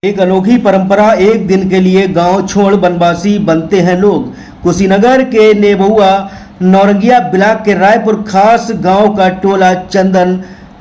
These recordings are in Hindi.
एक अनोखी परंपरा, एक दिन के लिए गांव छोड़ वनवासी बनते हैं लोग। कुशीनगर के नेबुआ नौरंगिया ब्लॉक के रायपुर खास गांव का टोला चंदन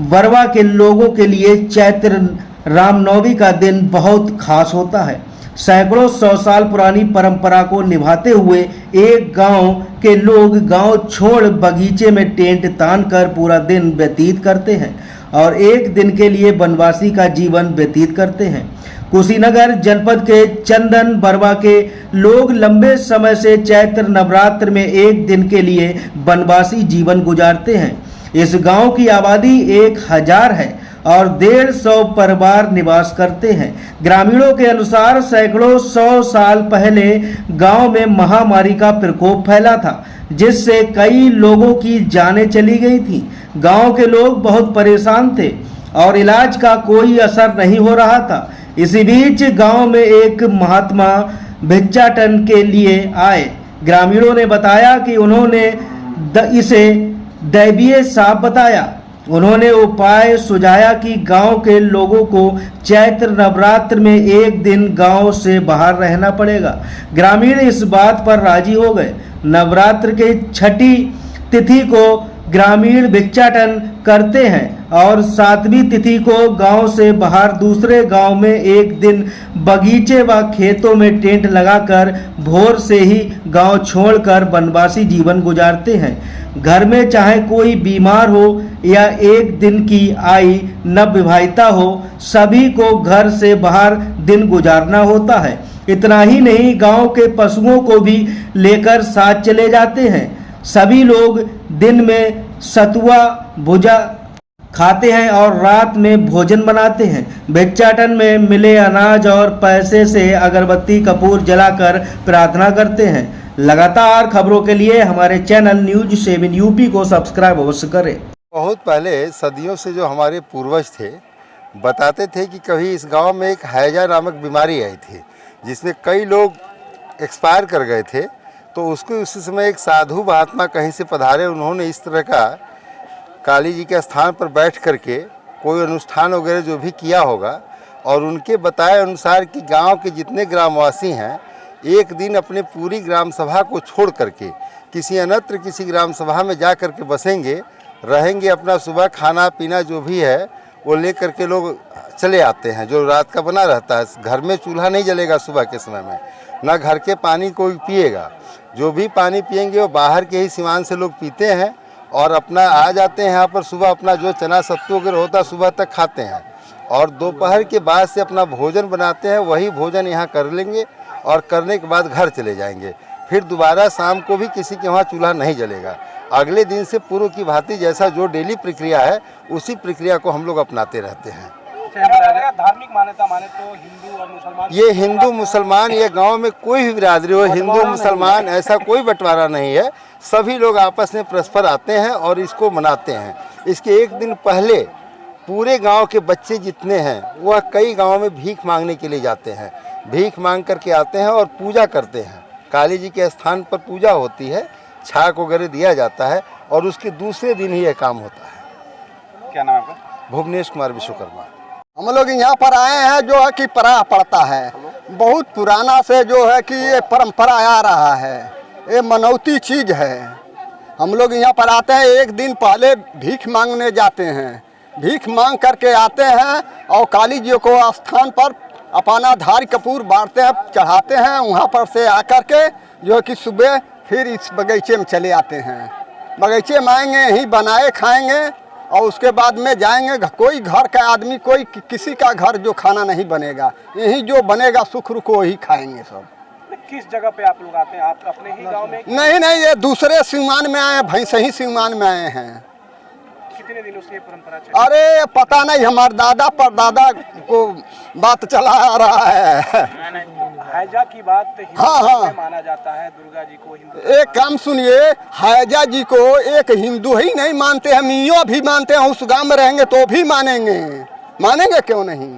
बरवा के लोगों के लिए चैत्र रामनवमी का दिन बहुत खास होता है। सैकड़ों 100 साल पुरानी परंपरा को निभाते हुए एक गांव के लोग गांव छोड़ बगीचे में टेंट तान कर पूरा दिन व्यतीत करते हैं और एक दिन के लिए वनवासी का जीवन व्यतीत करते हैं। कुशीनगर जनपद के चंदन बरवा के लोग लंबे समय से चैत्र नवरात्र में एक दिन के लिए वनवासी जीवन गुजारते हैं। इस गांव की आबादी 1000 है और 150 परिवार निवास करते हैं। ग्रामीणों के अनुसार सैकड़ों 100 साल पहले गांव में महामारी का प्रकोप फैला था, जिससे कई लोगों की जानें चली गई थी। गांव के लोग बहुत परेशान थे और इलाज का कोई असर नहीं हो रहा था। इसी बीच गांव में एक महात्मा भिक्षाटन के लिए आए। ग्रामीणों ने बताया कि उन्होंने इसे दैवीय साप बताया। उन्होंने उपाय सुझाया कि गांव के लोगों को चैत्र नवरात्र में एक दिन गांव से बाहर रहना पड़ेगा। ग्रामीण इस बात पर राजी हो गए। नवरात्र के छठी तिथि को ग्रामीण भिक्षाटन करते हैं और 7वीं तिथि को गांव से बाहर दूसरे गांव में एक दिन बगीचे व खेतों में टेंट लगाकर भोर से ही गांव छोड़कर वनवासी जीवन गुजारते हैं। घर में चाहे कोई बीमार हो या एक दिन की आई नव विवाहिता हो, सभी को घर से बाहर दिन गुजारना होता है। इतना ही नहीं, गांव के पशुओं को भी लेकर साथ चले जाते हैं। सभी लोग दिन में सतुआ भुजा खाते हैं और रात में भोजन बनाते हैं। भिक्षाटन में मिले अनाज और पैसे से अगरबत्ती कपूर जलाकर प्रार्थना करते हैं। लगातार खबरों के लिए हमारे चैनल न्यूज 7 यूपी को सब्सक्राइब अवश्य करें। बहुत पहले सदियों से जो हमारे पूर्वज थे बताते थे कि कभी इस गांव में एक हैजा नामक बीमारी आई थी, जिसमें कई लोग एक्सपायर कर गए थे। तो उसको उसी समय एक साधु महात्मा कहीं से पधारे। उन्होंने इस तरह का काली जी के स्थान पर बैठ करके कोई अनुष्ठान वगैरह जो भी किया होगा, और उनके बताए अनुसार कि गांव के जितने ग्रामवासी हैं एक दिन अपने पूरी ग्राम सभा को छोड़ करके किसी अन्यत्र किसी ग्राम सभा में जा कर के बसेंगे, रहेंगे। अपना सुबह खाना पीना जो भी है वो ले करके लोग चले आते हैं, जो रात का बना रहता है। घर में चूल्हा नहीं जलेगा सुबह के समय में, ना घर के पानी कोई पिएगा। जो भी पानी पिएंगे वो बाहर के ही सिवान से लोग पीते हैं और अपना आ जाते हैं यहाँ पर। सुबह अपना जो चना सत्तू वगैरह होता है सुबह तक खाते हैं और दोपहर के बाद से अपना भोजन बनाते हैं। वही भोजन यहाँ कर लेंगे और करने के बाद घर चले जाएंगे। फिर दोबारा शाम को भी किसी के वहाँ चूल्हा नहीं जलेगा। अगले दिन से पूर्व की भांति जैसा जो डेली प्रक्रिया है उसी प्रक्रिया को हम लोग अपनाते रहते हैं। धार्मिक मान्यता माने तो हिंदू और मुसलमान, ये हिंदू मुसलमान, ये गांव में कोई भी बिरादरी हो, हिंदू मुसलमान ऐसा कोई बंटवारा नहीं है। सभी लोग आपस में परस्पर आते हैं और इसको मनाते हैं। इसके एक दिन पहले पूरे गांव के बच्चे जितने हैं वह कई गांव में भीख मांगने के लिए जाते हैं। भीख मांग करके आते हैं और पूजा करते हैं। काली जी के स्थान पर पूजा होती है, छाक वगैरह दिया जाता है और उसके दूसरे दिन ही यह काम होता है। क्या नाम है आपका? भुवनेश कुमार विश्वकर्मा। हम लोग यहाँ पर आए हैं जो है कि परा पड़ता है, बहुत पुराना से जो है कि ये परंपरा आ रहा है। ये मनौती चीज़ है। हम लोग यहाँ पर आते हैं, एक दिन पहले भीख मांगने जाते हैं। भीख मांग करके आते हैं और काली जी को स्थान पर अपना धारी कपूर बांटते हैं, चढ़ाते हैं। वहाँ पर से आकर के जो है कि सुबह फिर इस बगीचे में चले आते हैं। बगीचे में आएंगे, यहीं बनाए खाएंगे और उसके बाद में जाएंगे। कोई घर का आदमी, कोई किसी का घर जो खाना नहीं बनेगा, यही जो बनेगा सुख को वही खाएंगे सब। किस जगह पे आप लोग आते हैं? आप अपने ही गांव में? नहीं, ये दूसरे सिवान में आए हैं, भैंसही सिवान में आए हैं। कितने दिनों से ये परंपरा चली? अरे पता नहीं, हमारे दादा परदादा को बात चला आ रहा है। हैजा की बात हाँ में माना जाता है। दुर्गा जी को हिंदू, एक काम सुनिए, हैजा जी को एक हिंदू ही नहीं मानते हैं, मियों भी मानते हैं। उस गांव में रहेंगे तो भी मानेंगे, मानेंगे क्यों नहीं।